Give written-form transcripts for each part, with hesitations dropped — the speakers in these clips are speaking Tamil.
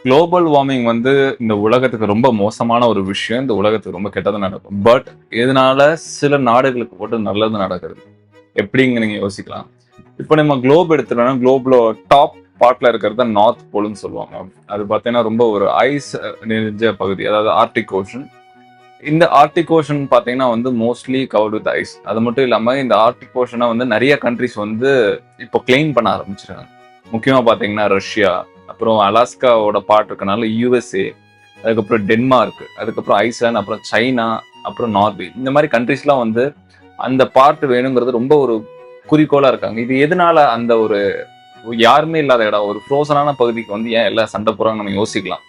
குளோபல் வார்மிங் வந்து இந்த உலகத்துக்கு ரொம்ப மோசமான ஒரு விஷயம். இந்த உலகத்துக்கு ரொம்ப கெட்டது நடக்கும். பட் இதனால சில நாடுகளுக்கு மட்டும் நல்லது நடக்குது. எப்படிங்க நீங்க யோசிக்கலாம். இப்போ நம்ம குளோப் எடுத்துட்டோம்னா குளோப்ல டாப் பார்ட்ல இருக்கிறது நார்த் போல்னு சொல்லுவாங்க. அது பார்த்தீங்கன்னா ரொம்ப ஒரு ஐஸ் நிறைஞ்ச பகுதி, அதாவது ஆர்டிக் ஓஷன். இந்த ஆர்டிக் ஓஷன் பார்த்தீங்கன்னா வந்து மோஸ்ட்லி கவர்டு வித் ஐஸ். அது மட்டும் இல்லாம இந்த ஆர்டிக் ஓஷனை வந்து நிறைய கண்ட்ரிஸ் வந்து இப்போ கிளைம் பண்ண ஆரம்பிச்சிருக்காங்க. முக்கியமா பார்த்தீங்கன்னா ரஷ்யா, அப்புறம் அலாஸ்காவோட பார்ட் இருக்கனால யுஎஸ்ஏ, அதுக்கப்புறம் டென்மார்க், அதுக்கப்புறம் ஐஸ்லாந்து, அப்புறம் சைனா, அப்புறம் நார்வே. இந்த மாதிரி கண்ட்ரிஸ்லாம் வந்து அந்த பார்ட் வேணுங்கிறது ரொம்ப ஒரு குறிக்கோளா இருக்காங்க. இது எதனால அந்த ஒரு யாருமே இல்லாத இடம், ஒரு ஃப்ரோசனான பகுதிக்கு வந்து ஏன் எல்லாம் சண்டை போறாங்கன்னு நம்ம யோசிக்கலாம்.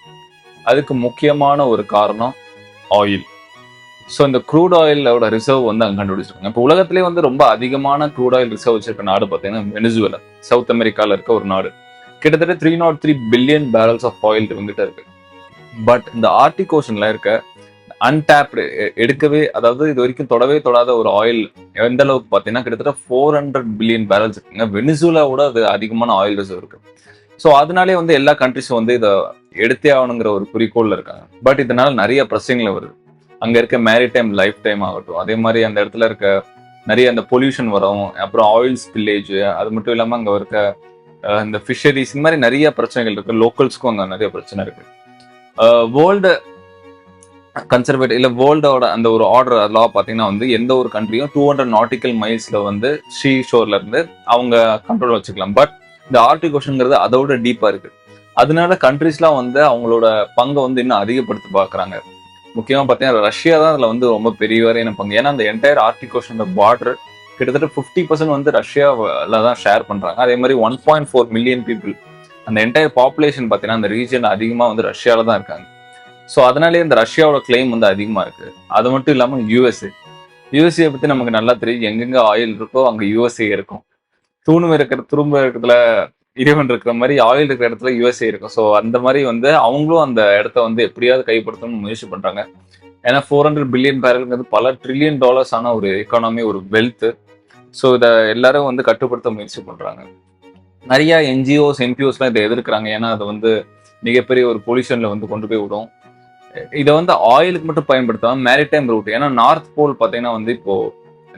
அதுக்கு முக்கியமான ஒரு காரணம் ஆயில். ஸோ இந்த க்ரூட் ஆயிலோட ரிசர்வ் வந்து அங்கே கண்டுபிடிச்சிருக்காங்க. இப்போ உலகத்திலே வந்து ரொம்ப அதிகமான க்ரூட் ஆயில் ரிசர்வ் வச்சிருக்க நாடு பார்த்தீங்கன்னா வெனிசுவேலா, சவுத் அமெரிக்காவில் இருக்க ஒரு நாடு. கிட்டத்தட்ட 303 பில்லியன் பேரல்ஸ் ஆஃப் ஆயில் இருந்துட்டு இருக்கு. பட் இந்த ஆர்டிக் ஓஷன்ல இருக்க அன்டாப்டு, எடுக்கவே, அதாவது இது வரைக்கும் தொடவே தொடாத ஒரு ஆயில் எந்த அளவுக்கு பார்த்தீங்கன்னா கிட்டத்தட்ட 400 பில்லியன் பேரல்ஸ் இருக்குங்க. வெனிசுலாவோட அது அதிகமான ஆயில் ரிசர்வ் இருக்கு. ஸோ அதனாலே வந்து எல்லா கண்ட்ரிஸும் வந்து இதை எடுத்தே ஆகணுங்கிற ஒரு குறிக்கோள்ல இருக்காங்க. பட் இதனால நிறைய பிரச்சனைகள் வருது. அங்க இருக்க மேரிடைம் லைஃப் டைம் ஆகட்டும், அதே மாதிரி அந்த இடத்துல இருக்க நிறைய அந்த பொல்யூஷன் வரும், அப்புறம் ஆயில் ஸ்பில்லேஜ், அது மட்டும் இல்லாம அங்க இருக்க இந்த ஃபிஷரிஸ், இந்த மாதிரி நிறைய பிரச்சனைகள் இருக்கு. லோக்கல்ஸ்க்கும் அங்க நிறைய பிரச்சனை இருக்கு. வேர்ல்டு கன்சர்வேட்டிவ் இல்ல வேர்ல்டோட அந்த ஒரு ஆர்டர் லா பாத்தீங்கன்னா வந்து எந்த ஒரு கண்ட்ரியும் 200 நாட்டிக்கல் மைல்ஸ்ல வந்து ஷீ ஷோர்ல இருந்து அவங்க கண்ட்ரோல் வச்சுக்கலாம். பட் இந்த ஆர்டிக் ஓஷன்ங்கிறது அதோட டீப்பா இருக்கு. அதனால கண்ட்ரிஸ்லாம் வந்து அவங்களோட பங்கை வந்து இன்னும் அதிகப்படுத்த பாக்குறாங்க. முக்கியமா பாத்தீங்கன்னா ரஷ்யா தான் அதுல வந்து ரொம்ப பெரிய வரையான பங்கு. ஏன்னா அந்த என்டையர் ஆர்டிக் ஓஷன் பார்டர் கிட்டத்தட்ட 50% வந்து ரஷ்யாவில் தான் ஷேர் பண்றாங்க. அதே மாதிரி 1.4 மில்லியன் பீப்புள், அந்த என்டையர் பாப்புலேஷன் பாத்தீங்கன்னா அந்த ரீஜன் அதிகமா வந்து ரஷ்யால தான் இருக்காங்க. ஸோ அதனாலேயே இந்த ரஷ்யாவோட கிளைம் வந்து அதிகமா இருக்கு. அது மட்டும் இல்லாம யூஎஸ்ஏ பத்தி நமக்கு நல்லா தெரியும். எங்கெங்க ஆயில் இருக்கோ அங்க யூஎஸ்ஏ இருக்கும். துரும்ப இருக்கிறதுல இறைவன் இருக்கிற மாதிரி ஆயில் இருக்கிற இடத்துல யூஎஸ்ஏ இருக்கும். ஸோ அந்த மாதிரி வந்து அவங்களும் அந்த இடத்த வந்து எப்படியாவது கைப்படுத்தணும்னு முயற்சி பண்றாங்க. ஏன்னா 400 பில்லியன் பேரல்ங்கிறது பல ட்ரில்லியன் டாலர்ஸ் ஆன ஒரு எக்கானமி, ஒரு வெல்த். ஸோ இதை எல்லாரும் வந்து கட்டுப்படுத்த முயற்சி பண்றாங்க. நிறைய என்ஜிஓஸ் என்பிஓஸ்லாம் இதை எதிர்க்கிறாங்க. ஏன்னா அது வந்து மிகப்பெரிய ஒரு பொல்யூஷன்ல வந்து கொண்டு போய் விடும். இதை வந்து ஆயிலுக்கு மட்டும் பயன்படுத்தாம மேரிடைம் ரூட், ஏன்னா நார்த் போல் பார்த்தீங்கன்னா வந்து இப்போ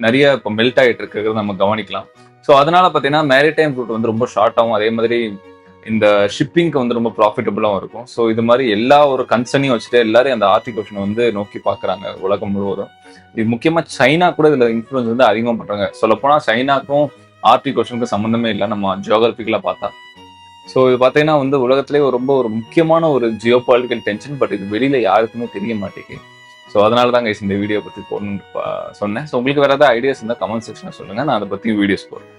நிறைய இப்போ மெல்ட் ஆகிட்டு இருக்கிறது நம்ம கவனிக்கலாம். ஸோ அதனால பார்த்தீங்கன்னா மேரிடைம் ரூட் வந்து ரொம்ப ஷார்ட்டாகவும், அதே மாதிரி இந்த ஷிப்பிங்க்கு வந்து ரொம்ப ப்ராஃபிட்டபுளாகவும் இருக்கும். ஸோ இது மாதிரி எல்லா ஒரு கன்சர்னையும் வச்சுட்டு எல்லாரும் அந்த ஆர்டிக் ஓஷனை வந்து நோக்கி பார்க்குறாங்க உலகம் முழுவதும். இது முக்கியமாக சைனா கூட இதில் இன்ஃப்ளூயன்ஸ் வந்து அதிகமாக பண்ணுறாங்க. சொல்லப்போனால் சைனாக்கும் ஆர்டிக் ஓஷனுக்கும் சம்மந்தமே இல்லை நம்ம ஜியோகிராஃபிக்கலாக பார்த்தா. ஸோ இது பார்த்தீங்கன்னா வந்து உலகத்திலேயே ரொம்ப ஒரு முக்கியமான ஒரு ஜியோ பொலிட்டிக்கல் டென்ஷன். பட் இது வெளியில யாருக்குமே தெரிய மாட்டேங்குது. ஸோ அதனால தான் கைஸ் இந்த வீடியோ பற்றி போடணும்னு சொன்னேன். ஸோ உங்களுக்கு வேற ஏதாவது ஐடியாஸ் இருந்தால் கமெண்ட் செக்ஷனில் சொல்லுங்க, நான் அதை பற்றியும் வீடியோஸ் போடுறேன்.